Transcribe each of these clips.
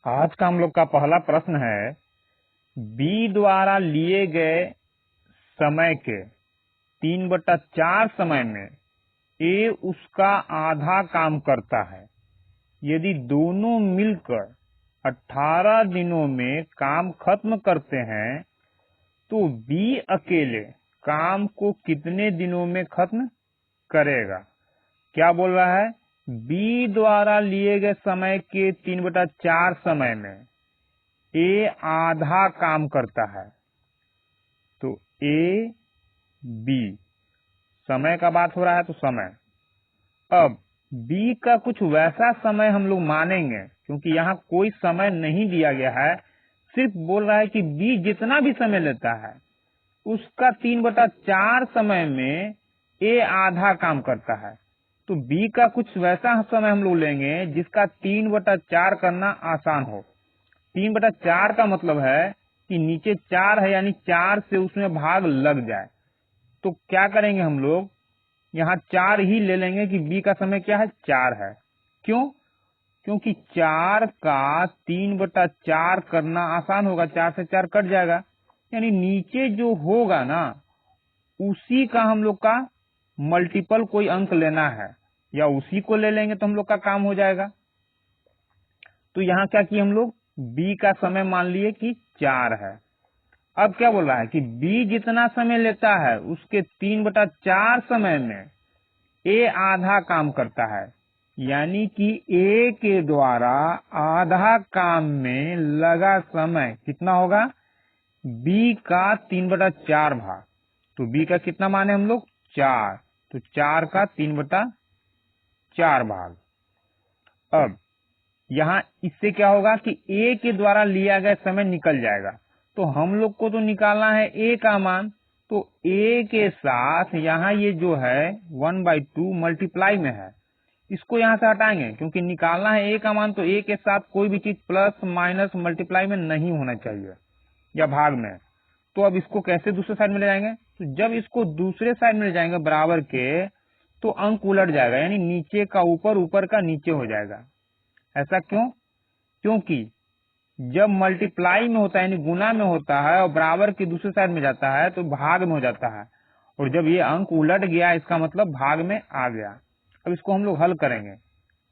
आज का हम लोग का पहला प्रश्न है, बी द्वारा लिए गए समय के 3/4 समय में ए उसका आधा काम करता है। यदि दोनों मिलकर 18 दिनों में काम खत्म करते हैं तो बी अकेले काम को कितने दिनों में खत्म करेगा। क्या बोल रहा है? बी द्वारा लिए गए समय के 3/4 समय में ए आधा काम करता है। तो ए बी समय का बात हो रहा है तो समय। अब बी का कुछ वैसा समय हम लोग मानेंगे, क्योंकि यहाँ कोई समय नहीं दिया गया है, सिर्फ बोल रहा है कि बी जितना भी समय लेता है उसका 3/4 समय में ए आधा काम करता है। तो बी का कुछ वैसा समय हम लोग लेंगे जिसका 3/4 करना आसान हो। 3/4 का मतलब है कि नीचे 4 है, यानी 4 से उसमें भाग लग जाए। तो क्या करेंगे हम लोग, यहाँ 4 ही ले लेंगे कि बी का समय क्या है, 4 है। क्यों? क्योंकि 4 का 3/4 करना आसान होगा, 4 से 4 कट जाएगा, यानी नीचे जो होगा ना उसी का हम लोग का मल्टीपल कोई अंक लेना है, या उसी को ले लेंगे तो हम लोग का काम हो जाएगा। तो यहाँ क्या किए हम लोग, बी का समय मान लिए कि 4 है। अब क्या बोल रहा है कि बी जितना समय लेता है उसके 3/4 समय में ए आधा काम करता है, यानी कि ए के द्वारा आधा काम में लगा समय कितना होगा, बी का 3/4 भाग। तो बी का कितना माने हम लोग, 4, तो 4 का 3/4 भाग। अब यहाँ इससे क्या होगा कि ए के द्वारा लिया गया समय निकल जाएगा। तो हम लोग को तो निकालना है ए का मान, तो ए के साथ यहाँ ये जो है 1/2 मल्टीप्लाई में है, इसको यहाँ से हटाएंगे, क्योंकि निकालना है ए का मान, तो ए के साथ कोई भी चीज प्लस माइनस मल्टीप्लाई में नहीं होना चाहिए या भाग में। तो अब इसको कैसे दूसरे साइड में ले जाएंगे, तो जब इसको दूसरे साइड में ले जाएंगे बराबर के, तो अंक उलट जाएगा, यानी नीचे का ऊपर, ऊपर का नीचे हो जाएगा। ऐसा क्यों? क्योंकि जब मल्टीप्लाई में होता है यानी गुना में होता है और बराबर की दूसरी साइड में जाता है तो भाग में हो जाता है, और जब ये अंक उलट गया इसका मतलब भाग में आ गया। अब इसको हम लोग हल करेंगे,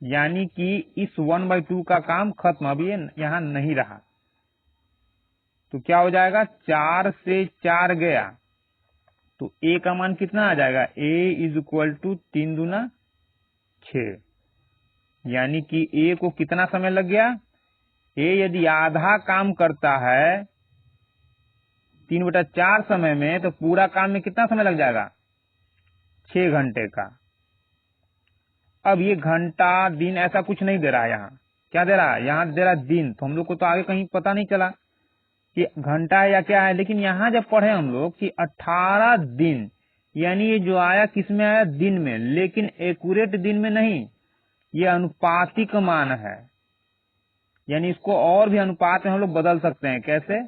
यानी कि इस 1/2 का काम खत्म, अब ये यहाँ नहीं रहा। तो क्या हो जाएगा, 4 से 4 गया तो ए का मान कितना आ जाएगा, ए = 3 दूना 6, यानी कि ए को कितना समय लग गया, ए यदि आधा काम करता है 3/4 समय में तो पूरा काम में कितना समय लग जाएगा, 6 घंटे का। अब ये घंटा दिन ऐसा कुछ नहीं दे रहा है, यहाँ क्या दे रहा है, यहाँ दे रहा है दिन। तो हम लोग को तो आगे कहीं पता नहीं चला कि घंटा है या क्या है, लेकिन यहाँ जब पढ़े हम लोग कि 18 दिन, यानी ये जो आया किसमें आया, दिन में, लेकिन एक्यूरेट दिन में नहीं, ये अनुपातिक मान है, यानी इसको और भी अनुपात में हम लोग बदल सकते हैं। कैसे,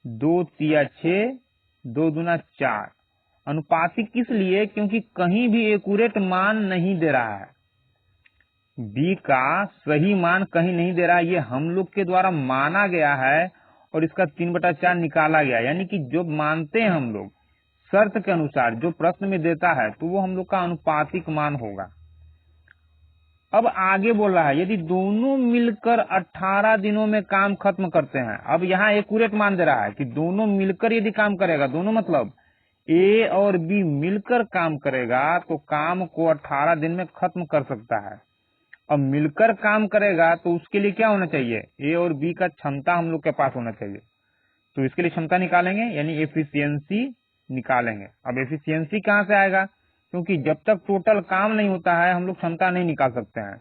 2 तिया 6, 2 दूना 4। अनुपातिक किस लिए, क्योंकि कहीं भी एक्यूरेट मान नहीं दे रहा है, बी का सही मान कहीं नहीं दे रहा है, ये हम लोग के द्वारा माना गया है और इसका 3/4 निकाला गया, यानी कि जो मानते हैं हम लोग शर्त के अनुसार जो प्रश्न में देता है तो वो हम लोग का अनुपातिक मान होगा। अब आगे बोल रहा है, यदि दोनों मिलकर 18 दिनों में काम खत्म करते हैं। अब यहाँ एक्यूरेट मान दे रहा है कि दोनों मिलकर यदि काम करेगा, दोनों मतलब ए और बी मिलकर काम करेगा तो काम को 18 दिन में खत्म कर सकता है। अब मिलकर काम करेगा तो उसके लिए क्या होना चाहिए, ए और बी का क्षमता हम लोग के पास होना चाहिए। तो इसके लिए क्षमता निकालेंगे, यानी एफिशिएंसी निकालेंगे। अब एफिशिएंसी कहाँ से आएगा, क्योंकि जब तक टोटल काम नहीं होता है हम लोग क्षमता नहीं निकाल सकते हैं।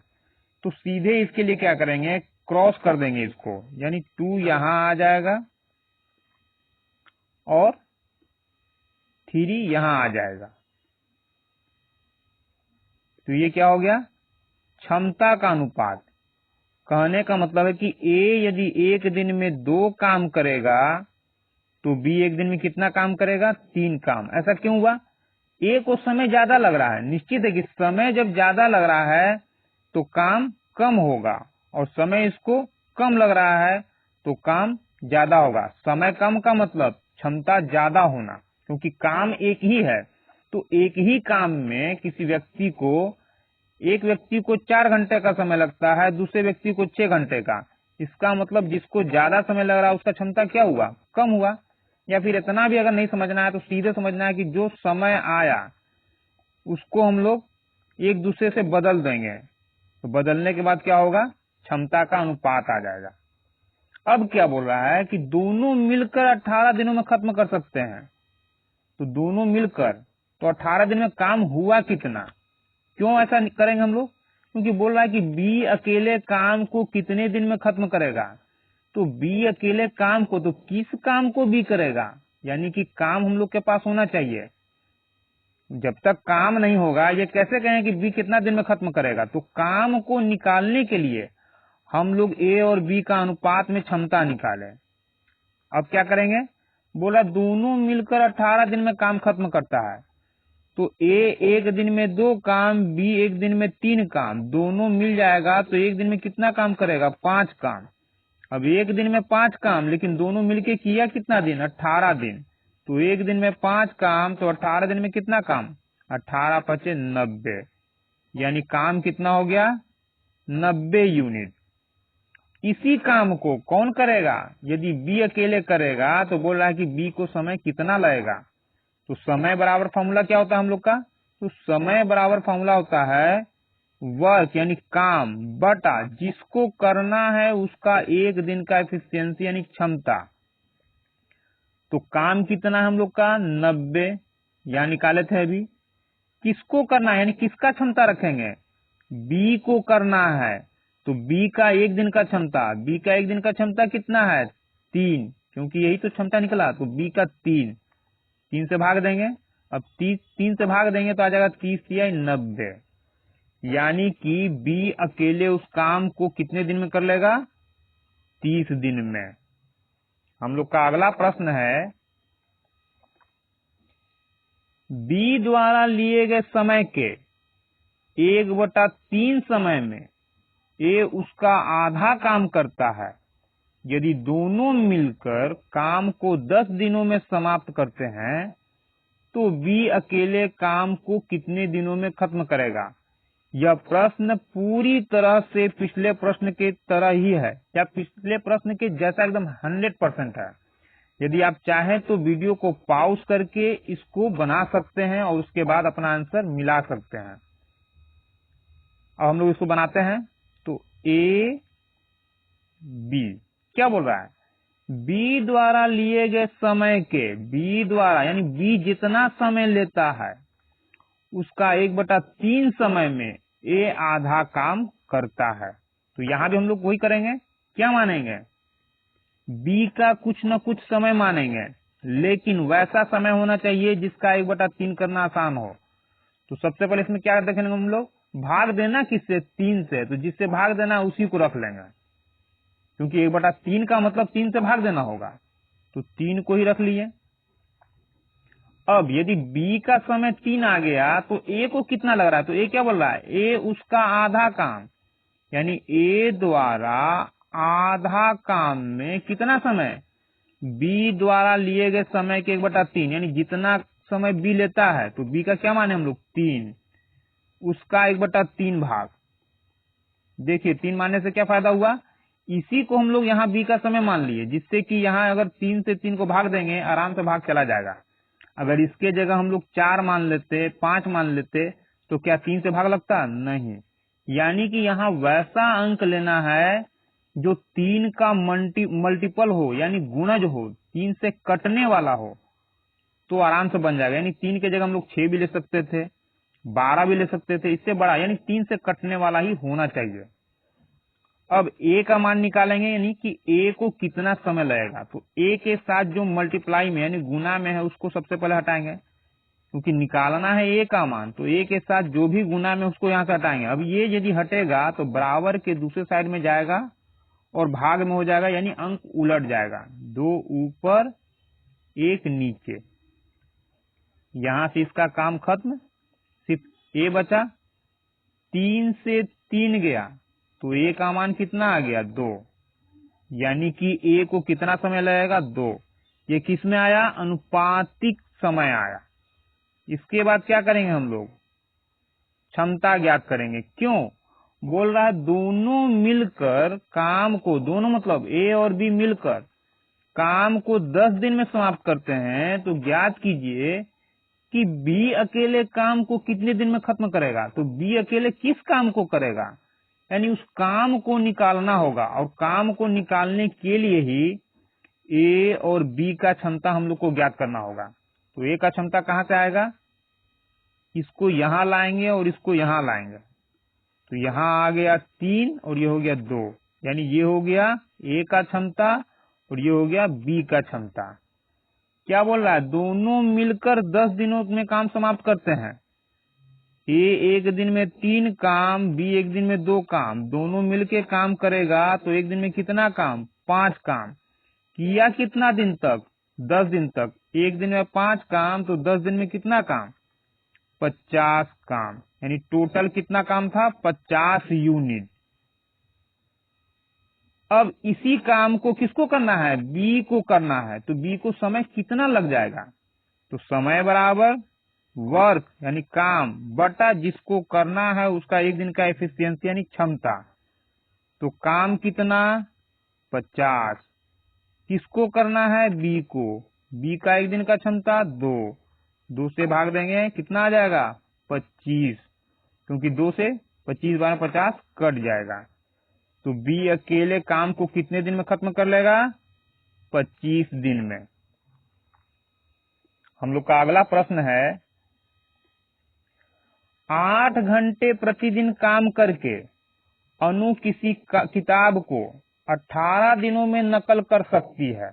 तो सीधे इसके लिए क्या करेंगे, क्रॉस कर देंगे इसको, यानी 2 यहाँ आ जाएगा और 3 यहाँ आ जाएगा। तो ये क्या हो गया, क्षमता का अनुपात। कहने का मतलब है कि ए यदि एक दिन में 2 काम करेगा तो बी एक दिन में कितना काम करेगा, 3 काम। ऐसा क्यों हुआ, ए को समय ज्यादा लग रहा है। निश्चित है कि समय जब ज्यादा लग रहा है तो काम कम होगा और समय इसको कम लग रहा है तो काम ज्यादा होगा। समय कम का मतलब क्षमता ज्यादा होना, क्योंकि काम एक ही है। तो एक ही काम में एक व्यक्ति को 4 घंटे का समय लगता है, दूसरे व्यक्ति को 6 घंटे का। इसका मतलब जिसको ज्यादा समय लग रहा है उसका क्षमता क्या हुआ, कम हुआ। या फिर इतना भी अगर नहीं समझना है तो सीधे समझना है कि जो समय आया उसको हम लोग एक दूसरे से बदल देंगे, तो बदलने के बाद क्या होगा, क्षमता का अनुपात आ जाएगा। अब क्या बोल रहा है कि दोनों मिलकर 18 दिनों में खत्म कर सकते हैं। तो दोनों मिलकर तो 18 दिन में काम हुआ कितना। क्यों ऐसा करेंगे हम लोग, क्योंकि बोल रहा है कि बी अकेले काम को कितने दिन में खत्म करेगा। तो बी अकेले काम को, तो किस काम को बी करेगा, यानी कि काम हम लोग के पास होना चाहिए। जब तक काम नहीं होगा ये कैसे कहें कि बी कितना दिन में खत्म करेगा। तो काम को निकालने के लिए हम लोग ए और बी का अनुपात में क्षमता निकालें। अब क्या करेंगे, बोला दोनों मिलकर 18 दिन में काम खत्म करता है। तो ए एक दिन में 2 काम, बी एक दिन में 3 काम, दोनों मिल जाएगा तो एक दिन में कितना काम करेगा, 5 काम। अब एक दिन में 5 काम, लेकिन दोनों मिलके किया कितना दिन, 18 दिन। तो एक दिन में 5 काम, तो 18 दिन में कितना काम, 18 पचे 90, यानी काम कितना हो गया, 90 यूनिट। इसी काम को कौन करेगा, यदि बी अकेले करेगा तो बोल रहा है कि बी को समय कितना लगेगा। तो समय बराबर फॉर्मूला क्या होता है हम लोग का, तो समय बराबर फॉर्मूला होता है वर्क यानी काम बटा जिसको करना है उसका एक दिन का एफिशिएंसी यानी क्षमता। तो काम कितना है हम लोग का 90, यहाँ निकाले थे अभी। किसको करना है यानी किसका क्षमता रखेंगे, बी को करना है। तो बी का एक दिन का क्षमता, बी का एक दिन का क्षमता कितना है 3, क्योंकि यही तो क्षमता निकला। तो बी का 3 से भाग देंगे। अब 3 से भाग देंगे तो आ जाएगा 30 या 90, यानी कि बी अकेले उस काम को कितने दिन में कर लेगा, 30 दिन में। हम लोग का अगला प्रश्न है, बी द्वारा लिए गए समय के 1/3 समय में ए उसका आधा काम करता है। यदि दोनों मिलकर काम को 10 दिनों में समाप्त करते हैं तो बी अकेले काम को कितने दिनों में खत्म करेगा। यह प्रश्न पूरी तरह से पिछले प्रश्न के तरह ही है, या पिछले प्रश्न के जैसा एकदम 100% है। यदि आप चाहें तो वीडियो को पॉज करके इसको बना सकते हैं और उसके बाद अपना आंसर मिला सकते हैं। अब हम लोग इसको बनाते हैं। तो ए बी क्या बोल रहा है, बी द्वारा लिए गए समय के, बी द्वारा यानी बी जितना समय लेता है उसका 1/3 समय में ए आधा काम करता है। तो यहां भी हम लोग वही करेंगे, क्या मानेंगे, बी का कुछ न कुछ समय मानेंगे, लेकिन वैसा समय होना चाहिए जिसका 1/3 करना आसान हो। तो सबसे पहले इसमें क्या देखेंगे हम लोग, भाग देना किससे, 3 से। तो जिससे भाग देना उसी को रख लेंगे, क्योंकि 1/3 का मतलब 3 से भाग देना होगा। तो 3 को ही रख लिए। अब यदि बी का समय 3 आ गया तो ए को कितना लग रहा है, तो ए क्या बोल रहा है, ए उसका आधा काम, यानी ए द्वारा आधा काम में कितना समय, बी द्वारा लिए गए समय के 1/3, यानी जितना समय बी लेता है। तो बी का क्या माने हम लोग 3, उसका 1/3 भाग। देखिए 3 मानने से क्या फायदा हुआ, इसी को हम लोग यहाँ बी का समय मान लिए, जिससे कि यहाँ अगर 3 से 3 को भाग देंगे आराम से भाग चला जाएगा। अगर इसके जगह हम लोग 4 मान लेते, 5 मान लेते तो क्या 3 से भाग लगता, नहीं। यानी कि यहाँ वैसा अंक लेना है जो 3 का मल्टीपल हो, यानी गुणज हो, 3 से कटने वाला हो, तो आराम से बन जाएगा। यानी 3 के जगह हम लोग 6 भी ले सकते थे, 12 भी ले सकते थे, इससे बड़ा, यानी 3 से कटने वाला ही होना चाहिए। अब ए का मान निकालेंगे, यानी कि ए को कितना समय लगेगा। तो ए के साथ जो मल्टीप्लाई में यानी गुना में है उसको सबसे पहले हटाएंगे, क्योंकि निकालना है ए का मान। तो ए के साथ जो भी गुना में उसको यहाँ से हटाएंगे। अब ये यदि हटेगा तो बराबर के दूसरे साइड में जाएगा और भाग में हो जाएगा, यानी अंक उलट जाएगा, 2 ऊपर 1 नीचे। यहां से इसका काम खत्म, सिर्फ ए बचा। 3 से 3 गया तो ए का मान कितना आ गया 2, यानी कि ए को कितना समय लगेगा 2। ये किस में आया? अनुपातिक समय आया। इसके बाद क्या करेंगे हम लोग? क्षमता ज्ञात करेंगे। क्यों? बोल रहा है दोनों मिलकर काम को, दोनों मतलब ए और बी मिलकर काम को 10 दिन में समाप्त करते हैं, तो ज्ञात कीजिए कि बी अकेले काम को कितने दिन में खत्म करेगा। तो बी अकेले किस काम को करेगा, यानी उस काम को निकालना होगा, और काम को निकालने के लिए ही ए और बी का क्षमता हम लोग को ज्ञात करना होगा। तो ए का क्षमता कहाँ से आएगा? इसको यहां लाएंगे और इसको यहां लाएंगे, तो यहां आ गया 3 और ये हो गया 2, यानी ये हो गया ए का क्षमता और ये हो गया बी का क्षमता। क्या बोल रहा है? दोनों मिलकर 10 दिनों में काम समाप्त करते हैं। ए एक दिन में 3 काम, बी एक दिन में 2 काम, दोनों मिलके काम करेगा तो एक दिन में कितना काम? 5 काम। किया कितना दिन तक? 10 दिन तक। एक दिन में 5 काम तो 10 दिन में कितना काम? 50 काम, यानी टोटल कितना काम था? 50 यूनिट। अब इसी काम को किसको करना है? बी को करना है। तो बी को समय कितना लग जाएगा? तो समय बराबर वर्क यानी काम बटा जिसको करना है उसका एक दिन का एफिशिएंसी यानी क्षमता। तो काम कितना? 50। किसको करना है? बी को। बी का एक दिन का क्षमता 2 से भाग देंगे, कितना आ जाएगा? 25, क्योंकि 2 से 25 12 50 कट जाएगा। तो बी अकेले काम को कितने दिन में खत्म कर लेगा? 25 दिन में। हम लोग का अगला प्रश्न है, 8 घंटे प्रतिदिन काम करके अनु किसी किताब को 18 दिनों में नकल कर सकती है,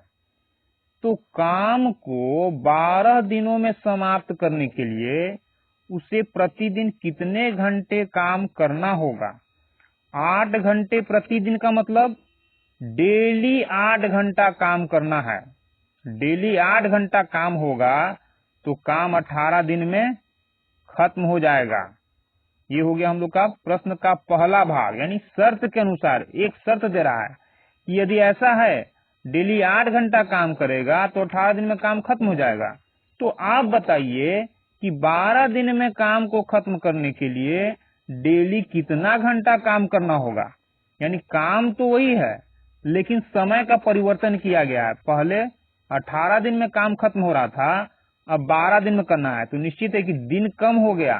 तो काम को 12 दिनों में समाप्त करने के लिए उसे प्रतिदिन कितने घंटे काम करना होगा? 8 घंटे प्रतिदिन का मतलब डेली 8 घंटा काम करना है। डेली 8 घंटा काम होगा तो काम 18 दिन में खत्म हो जाएगा। ये हो गया हम लोग का प्रश्न का पहला भाग, यानी शर्त के अनुसार एक शर्त दे रहा है कि यदि ऐसा है डेली 8 घंटा काम करेगा तो 18 दिन में काम खत्म हो जाएगा। तो आप बताइए कि 12 दिन में काम को खत्म करने के लिए डेली कितना घंटा काम करना होगा? यानी काम तो वही है लेकिन समय का परिवर्तन किया गया है। पहले 18 दिन में काम खत्म हो रहा था, अब 12 दिन में करना है, तो निश्चित है कि दिन कम हो गया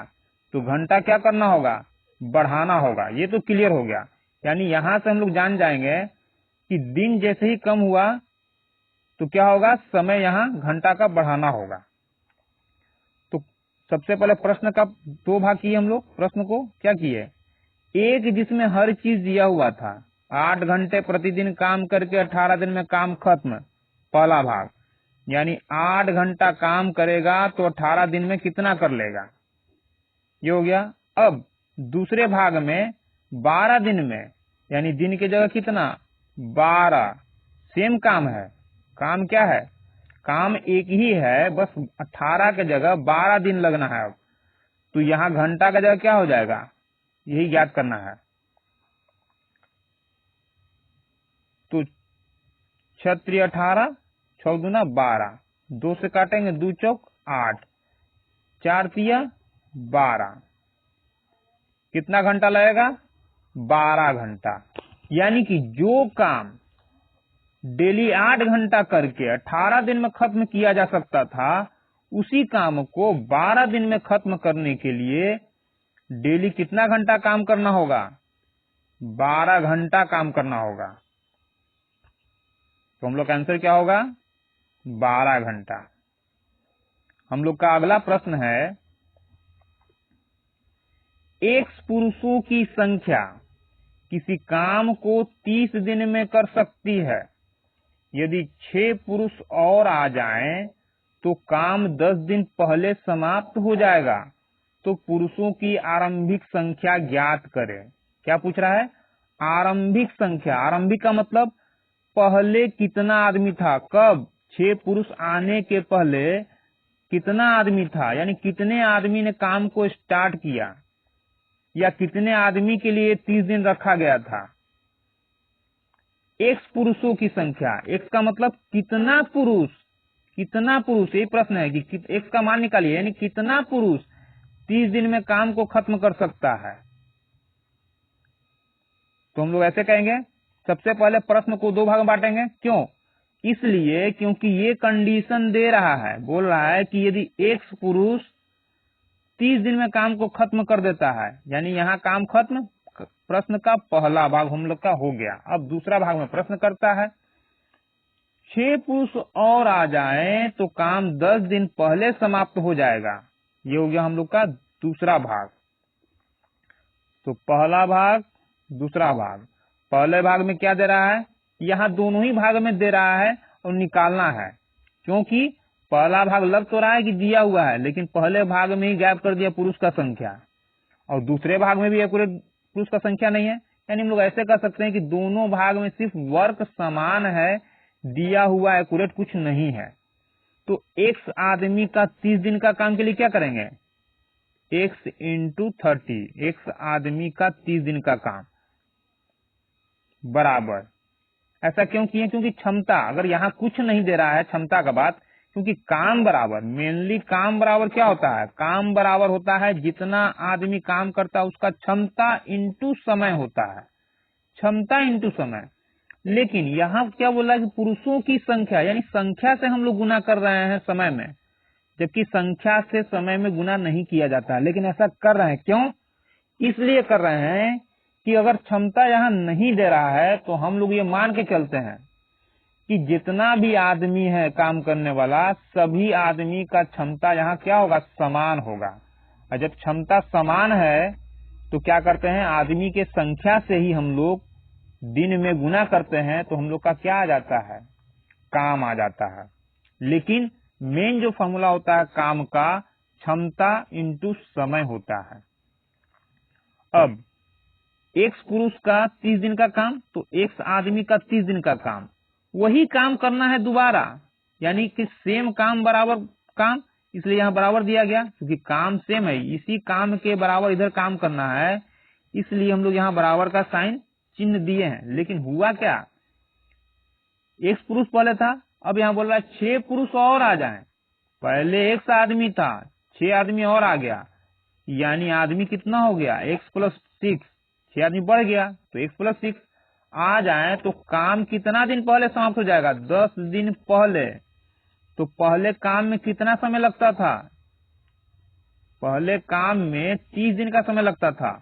तो घंटा क्या करना होगा? बढ़ाना होगा। ये तो क्लियर हो गया। यानी यहां से हम लोग जान जाएंगे कि दिन जैसे ही कम हुआ तो क्या होगा? समय यहाँ घंटा का बढ़ाना होगा। तो सबसे पहले प्रश्न का 2 भाग किए हम लोग। प्रश्न को क्या किए? एक जिसमें हर चीज दिया हुआ था, 8 घंटे प्रतिदिन काम करके 18 दिन में काम खत्म, पहला भाग, यानी 8 घंटा काम करेगा तो 18 दिन में कितना कर लेगा, ये हो गया। अब दूसरे भाग में 12 दिन में, यानी दिन की जगह कितना? 12, सेम काम है। काम क्या है? काम एक ही है, बस 18 के जगह 12 दिन लगना है। अब तो यहाँ घंटा का जगह क्या हो जाएगा, यही ज्ञात करना है। तो 6 18, 6 दूना 12, 2 से काटेंगे 2 चौक 8, 4 तिया 12, कितना घंटा लगेगा? 12 घंटा। यानी कि जो काम डेली 8 घंटा करके 18 दिन में खत्म किया जा सकता था, उसी काम को 12 दिन में खत्म करने के लिए डेली कितना घंटा काम करना होगा? 12 घंटा काम करना होगा। तो हम लोग का आंसर क्या होगा? 12 घंटा। हम लोग का अगला प्रश्न है, एक्स पुरुषों की संख्या किसी काम को 30 दिन में कर सकती है। यदि 6 पुरुष और आ जाएं तो काम 10 दिन पहले समाप्त हो जाएगा। तो पुरुषों की आरंभिक संख्या ज्ञात करें। क्या पूछ रहा है? आरंभिक संख्या। आरंभिक का मतलब पहले कितना आदमी था, कब? 6 पुरुष आने के पहले कितना आदमी था, यानी कितने आदमी ने काम को स्टार्ट किया, या कितने आदमी के लिए 30 दिन रखा गया था। एक्स पुरुषों की संख्या, एक्स का मतलब कितना पुरुष, कितना पुरुष, यही प्रश्न है कि एक्स का मान निकालिए, यानी कितना पुरुष 30 दिन में काम को खत्म कर सकता है। तो हम लोग ऐसे कहेंगे, सबसे पहले प्रश्न को दो भाग में बांटेंगे। क्यों? इसलिए क्योंकि ये कंडीशन दे रहा है, बोल रहा है कि यदि एक्स पुरुष 30 दिन में काम को खत्म कर देता है, यानी यहाँ काम खत्म, प्रश्न का पहला भाग हम लोग का हो गया। अब दूसरा भाग में प्रश्न करता है 6 पुरुष और आ जाएं तो काम 10 दिन पहले समाप्त हो जाएगा। ये हो गया हम लोग का दूसरा भाग। तो पहला भाग, दूसरा भाग। पहले भाग में क्या दे रहा है, यहाँ दोनों ही भाग में दे रहा है और निकालना है, क्योंकि पहला भाग लग तो रहा है कि दिया हुआ है, लेकिन पहले भाग में ही गायब कर दिया पुरुष का संख्या, और दूसरे भाग में भी एक्यूरेट पुरुष का संख्या नहीं है। यानी हम लोग ऐसे कर सकते हैं कि दोनों भाग में सिर्फ वर्क समान है, दिया हुआ एक्यूरेट कुछ नहीं है। तो एक्स आदमी का 30 दिन का काम के लिए क्या करेंगे, एक्स इंटू 30, एक्स आदमी का 30 दिन का काम बराबर। ऐसा क्यों किए, क्योंकि क्षमता, अगर यहाँ कुछ नहीं दे रहा है क्षमता का बात, क्योंकि काम बराबर, मेनली काम बराबर क्या होता है, काम बराबर होता है जितना आदमी काम करता है उसका क्षमता इंटू समय होता है, क्षमता इंटू समय। लेकिन यहाँ क्या बोला कि पुरुषों की संख्या, यानी संख्या से हम लोग गुना कर रहे हैं समय में, जबकि संख्या से समय में गुना नहीं किया जाता, लेकिन ऐसा कर रहे हैं। क्यों? इसलिए कर रहे हैं कि अगर क्षमता यहाँ नहीं दे रहा है तो हम लोग ये मान के चलते हैं कि जितना भी आदमी है काम करने वाला, सभी आदमी का क्षमता यहाँ क्या होगा, समान होगा। और जब क्षमता समान है तो क्या करते हैं, आदमी के संख्या से ही हम लोग दिन में गुना करते हैं, तो हम लोग का क्या आ जाता है, काम आ जाता है। लेकिन मेन जो फॉर्मूला होता है काम का, क्षमता इंटू समय होता है। अब एक्स पुरुष का 30 दिन का काम, तो एक्स आदमी का 30 दिन का काम, वही काम करना है दोबारा, यानी कि सेम काम बराबर काम, इसलिए यहाँ बराबर दिया गया, क्योंकि काम सेम है, इसी काम के बराबर इधर काम करना है, इसलिए हम लोग यहाँ बराबर का साइन चिन्ह दिए हैं। लेकिन हुआ क्या, एक्स पुरुष पहले था, अब यहाँ बोल रहा है 6 पुरुष और आ जाएं। पहले एक्स आदमी था, 6 आदमी और आ गया, यानी आदमी कितना हो गया, एक्स प्लस 6, 6 आदमी बढ़ गया, तो एक्स प्लस 6 आ जाए तो काम कितना दिन पहले समाप्त हो जाएगा, 10 दिन पहले। तो पहले काम में कितना समय लगता था, पहले काम में 30 दिन का समय लगता था,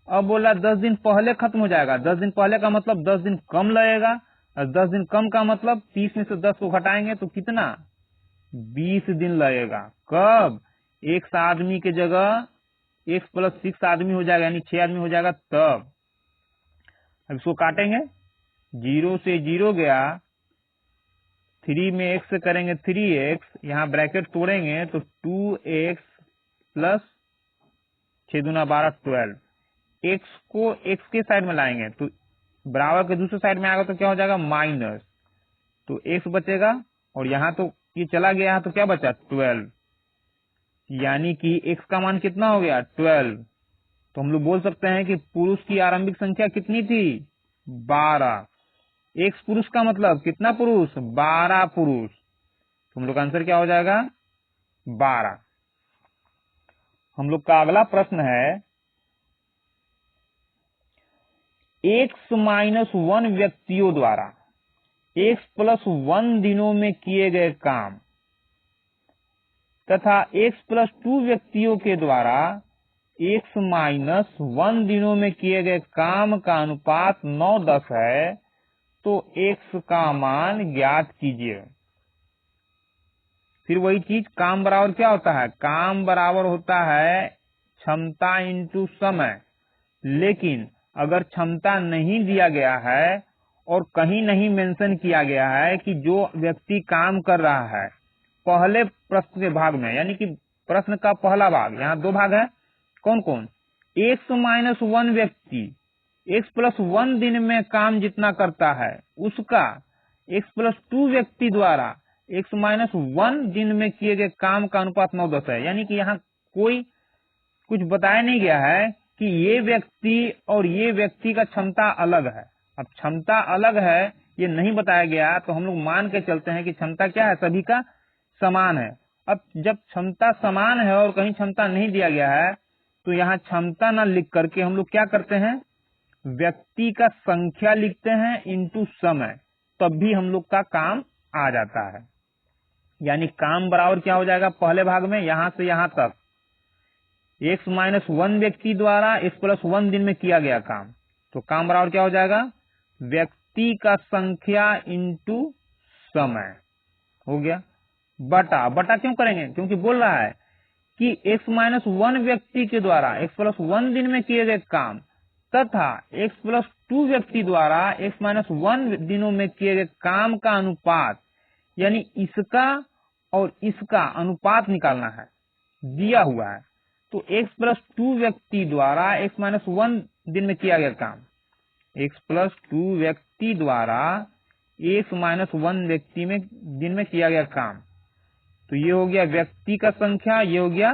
अब बोला 10 दिन पहले खत्म हो जाएगा। 10 दिन पहले का मतलब 10 दिन कम लगेगा, और 10 दिन कम का मतलब 30 में से 10 को घटाएंगे तो कितना, 20 दिन लगेगा। कब, एक आदमी के जगह एक्स प्लस 6 आदमी हो जाएगा, यानी 6 आदमी हो जाएगा तब। अब इसको काटेंगे, 0 से 0 गया, 3 में x से करेंगे 3x, यहाँ ब्रैकेट तोड़ेंगे तो 2x प्लस 6 दूना 12, 12। x को x के साइड में लाएंगे तो बराबर के दूसरे साइड में आएगा तो क्या हो जाएगा, माइनस, तो x बचेगा, और यहाँ तो ये चला गया तो क्या बचा, 12, यानी कि x का मान कितना हो गया, 12। तो हम लोग बोल सकते हैं कि पुरुष की आरंभिक संख्या कितनी थी, 12। एक्स पुरुष का मतलब कितना पुरुष, 12 पुरुष। तो हम लोग का आंसर क्या हो जाएगा, 12। हम लोग का अगला प्रश्न है, x माइनस 1 व्यक्तियों द्वारा x प्लस 1 दिनों में किए गए काम तथा x प्लस 2 व्यक्तियों के द्वारा x माइनस 1 दिनों में किए गए काम का अनुपात 9:10 है, तो x का मान ज्ञात कीजिए। फिर वही चीज, काम बराबर क्या होता है, काम बराबर होता है क्षमता इंटू समय। लेकिन अगर क्षमता नहीं दिया गया है और कहीं नहीं मेंशन किया गया है कि जो व्यक्ति काम कर रहा है, पहले प्रश्न के भाग में, यानी कि प्रश्न का पहला भाग, यहाँ 2 भाग है, कौन कौन, x माइनस 1 व्यक्ति x प्लस 1 दिन में काम जितना करता है उसका x प्लस 2 व्यक्ति द्वारा x माइनस 1 दिन में किए गए काम का अनुपात 9:10 है। यानी कि यहाँ कोई कुछ बताया नहीं गया है कि ये व्यक्ति और ये व्यक्ति का क्षमता अलग है। अब क्षमता अलग है ये नहीं बताया गया तो हम लोग मान के चलते हैं कि क्षमता क्या है, सभी का समान है। अब जब क्षमता समान है और कहीं क्षमता नहीं दिया गया है तो यहाँ क्षमता ना लिख करके हम लोग क्या करते हैं, व्यक्ति का संख्या लिखते हैं इंटू समय, तब भी हम लोग का काम आ जाता है। यानी काम बराबर क्या हो जाएगा, पहले भाग में यहां से यहां तक x माइनस 1 व्यक्ति द्वारा x प्लस 1 दिन में किया गया काम, तो काम बराबर क्या हो जाएगा, व्यक्ति का संख्या इंटू समय हो गया। बटा बटा क्यों करेंगे, क्योंकि बोल रहा है कि x माइनस 1 व्यक्ति के द्वारा x प्लस 1 दिन में किए गए काम तथा x प्लस 2 व्यक्ति द्वारा x माइनस 1 दिनों में किए गए काम का अनुपात, यानी इसका और इसका अनुपात निकालना है, दिया हुआ है। तो x प्लस 2 व्यक्ति द्वारा x माइनस 1 दिन में किया गया काम, x प्लस 2 व्यक्ति द्वारा x माइनस 1 व्यक्ति में दिन में किया गया काम, तो ये हो गया व्यक्ति का संख्या, ये हो गया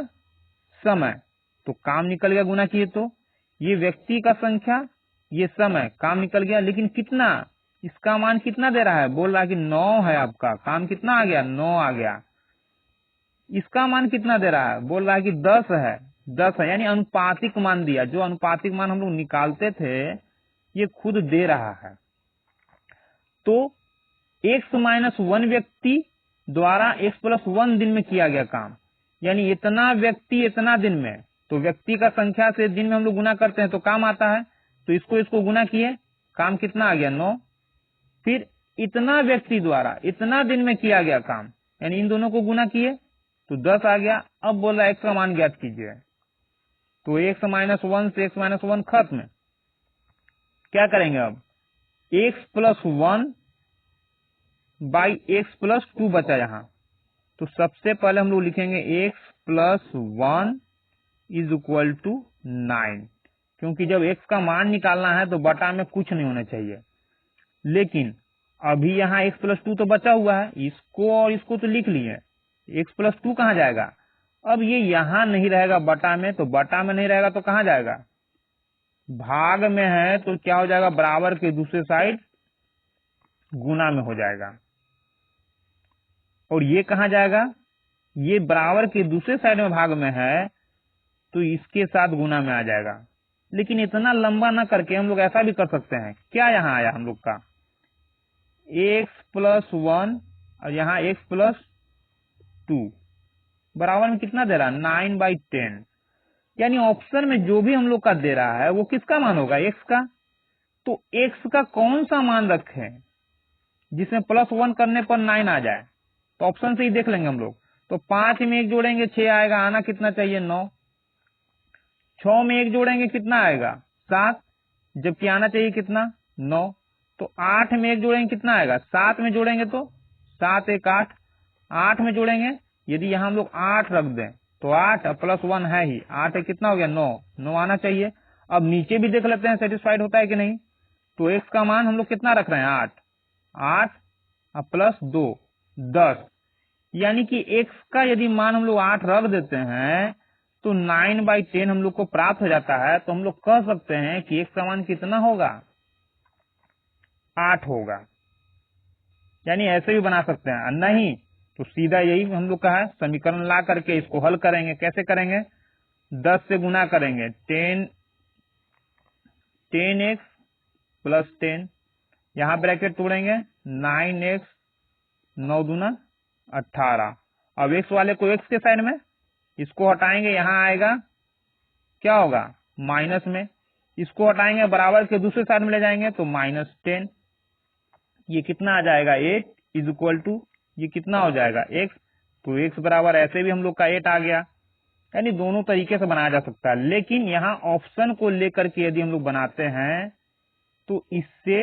समय, तो काम निकल गया गुना किए तो ये व्यक्ति का संख्या ये समय, काम निकल गया। लेकिन कितना, इसका मान कितना दे रहा है, बोल रहा है कि 9 है, आपका काम कितना आ गया, 9 आ गया। इसका मान कितना दे रहा है, बोल रहा है कि 10 है, 10 है, यानी अनुपातिक मान दिया। जो अनुपातिक मान हम लोग निकालते थे ये खुद दे रहा है। तो x माइनस 1 व्यक्ति द्वारा x प्लस 1 दिन में किया गया काम, यानी इतना व्यक्ति इतना दिन में, तो व्यक्ति का संख्या से दिन में हम लोग गुना करते हैं तो काम आता है, तो इसको गुना किए, काम कितना आ गया 9। फिर इतना व्यक्ति द्वारा इतना दिन में किया गया काम, यानी इन दोनों को गुना किए तो 10 आ गया। अब बोल रहा है x का मान ज्ञात कीजिए, तो x माइनस 1 से x माइनस 1 खत्म। क्या करेंगे अब, x plus 1 by x plus 2 बचा यहाँ, तो सबसे पहले हम लोग लिखेंगे x plus 1 is equal to 9, क्योंकि जब x का मान निकालना है तो बटा में कुछ नहीं होना चाहिए। लेकिन अभी यहाँ x प्लस 2 तो बचा हुआ है, इसको और इसको तो लिख लिए, x प्लस 2 कहाँ जाएगा, अब ये यहाँ नहीं रहेगा बटा में, तो बटा में नहीं रहेगा तो कहाँ जाएगा, भाग में है तो क्या हो जाएगा, बराबर के दूसरे साइड गुना में हो जाएगा। और ये कहाँ जाएगा, ये बराबर के दूसरे साइड में भाग में है तो इसके साथ गुना में आ जाएगा। लेकिन इतना लंबा ना करके हम लोग ऐसा भी कर सकते हैं, क्या यहाँ आया हम लोग का x प्लस 1 और यहाँ x प्लस 2 बराबर में कितना दे रहा है 9/10, यानी ऑप्शन में जो भी हम लोग का दे रहा है वो किसका मान होगा, x का। तो x का कौन सा मान रखें जिसमें प्लस 1 करने पर 9 आ जाए, तो ऑप्शन से ही देख लेंगे हम लोग। तो 5 में 1 जोड़ेंगे 6 आएगा, आना कितना चाहिए 9, 6 में 1 जोड़ेंगे कितना आएगा 7, जबकि आना चाहिए कितना 9। तो 8 में 1 जोड़ेंगे कितना आएगा, 7 में जोड़ेंगे तो 7 1 8, 8 में जोड़ेंगे, यदि यहाँ हम लोग 8 रख दें तो 8 प्लस 1 है ही, 8 है कितना हो गया 9, 9 आना चाहिए। अब नीचे भी देख लेते हैं सेटिस्फाइड होता है कि नहीं, तो x का मान हम लोग कितना रख रहे हैं 8 प्लस 2 10, यानी कि x का यदि मान हम लोग 8 रख देते हैं तो 9/10 हम लोग को प्राप्त हो जाता है। तो हम लोग कह सकते हैं कि x का मान कितना होगा 8 होगा, यानी ऐसे भी बना सकते हैं। नहीं तो सीधा यही हम लोग का है, समीकरण ला करके इसको हल करेंगे। कैसे करेंगे, 10 से गुना करेंगे 10x प्लस 10, यहाँ ब्रैकेट तोड़ेंगे 9x 9 दूना 18। अब x वाले को x के साइड में, इसको हटाएंगे, यहाँ आएगा क्या होगा माइनस में, इसको हटाएंगे बराबर के दूसरे साइड में ले जाएंगे तो -10, ये कितना आ जाएगा 8 इज इक्वल टू, ये कितना हो जाएगा x, तो x बराबर ऐसे भी हम लोग का 8 आ गया। यानी दोनों तरीके से बनाया जा सकता है, लेकिन यहाँ ऑप्शन को लेकर के यदि हम लोग बनाते हैं तो इससे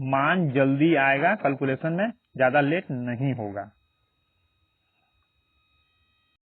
मान जल्दी आएगा, कैलकुलेशन में ज्यादा लेट नहीं होगा।